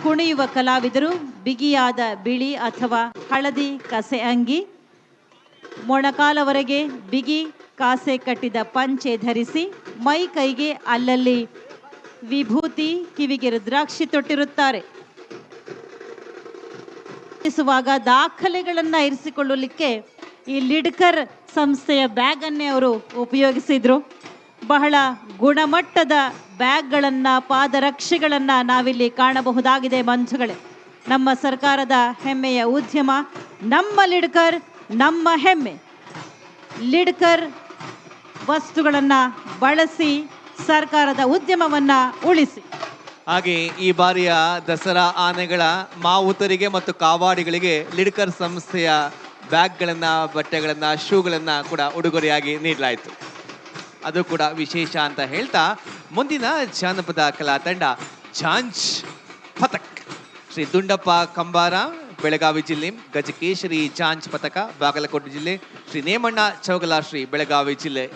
ಕುಣಿಯುವ ಕಲಾವಿದರು ಬಿಗಿಯಾದ ಬಿಳಿ ಅಥವಾ ಹಳದಿ ಕಸೆ ಅಂಗಿ, ಮೊಣಕಾಲವರೆಗೆ ಬಿಗಿ ಕಾಸೆ ಕಟ್ಟಿದ ಪಂಚೆ ಧರಿಸಿ ಮೈ ಕೈಗೆ ಅಲ್ಲಲ್ಲಿ ವಿಭೂತಿ, ಕಿವಿಗೆ ರುದ್ರಾಕ್ಷಿ ತೊಟ್ಟಿರುತ್ತಾರೆ. ದಾಖಲೆಗಳನ್ನ ಇರಿಸಿಕೊಳ್ಳಲಿಕ್ಕೆ ಈ ಲಿಡ್ಕರ್ ಸಂಸ್ಥೆಯ ಬ್ಯಾಗ್ ಅನ್ನೇ ಅವರು ಉಪಯೋಗಿಸಿದ್ರು. ಬಹಳ ಗುಣಮಟ್ಟದ ಬ್ಯಾಗ್ಗಳನ್ನ, ಪಾದರಕ್ಷೆಗಳನ್ನ ನಾವಿಲ್ಲಿ ಕಾಣಬಹುದಾಗಿದೆ. ಮಂಜುಗಳೇ, ನಮ್ಮ ಸರ್ಕಾರದ ಹೆಮ್ಮೆಯ ಉದ್ಯಮ ನಮ್ಮ ಲಿಡ್ಕರ್, ನಮ್ಮ ಹೆಮ್ಮೆ. ಲಿಡ್ಕರ್ ವಸ್ತುಗಳನ್ನ ಬಳಸಿ ಸರ್ಕಾರದ ಉದ್ಯಮವನ್ನ ಉಳಿಸಿ. ಹಾಗೆ ಈ ಬಾರಿಯ ದಸರಾ ಆನೆಗಳ ಮಾವುತರಿಗೆ ಮತ್ತು ಕಾವಾಡಿಗಳಿಗೆ ಲಿಡ್ಕರ್ ಸಂಸ್ಥೆಯ ಬ್ಯಾಗ್ಗಳನ್ನ, ಬಟ್ಟೆಗಳನ್ನ, ಶೂಗಳನ್ನ ಕೂಡ ಉಡುಗೊರೆಯಾಗಿ ನೀಡಲಾಯಿತು. ಅದು ಕೂಡ ವಿಶೇಷ ಅಂತ ಹೇಳ್ತಾ ಮುಂದಿನ ಜಾನಪದ ಕಲಾ ತಂಡ ಝಾಂಜ್ ಪಥಕ್, ಶ್ರೀ ದುಂಡಪ್ಪ ಕಂಬಾರ ಬೆಳಗಾವಿ ಜಿಲ್ಲೆ, ಗಜಕೇಶರಿ ಝಾಂಜ್ ಪಥಕ ಬಾಗಲಕೋಟೆ ಜಿಲ್ಲೆ, ಶ್ರೀ ನೇಮಣ್ಣ ಚೌಗಲ ಶ್ರೀ ಬೆಳಗಾವಿ ಜಿಲ್ಲೆ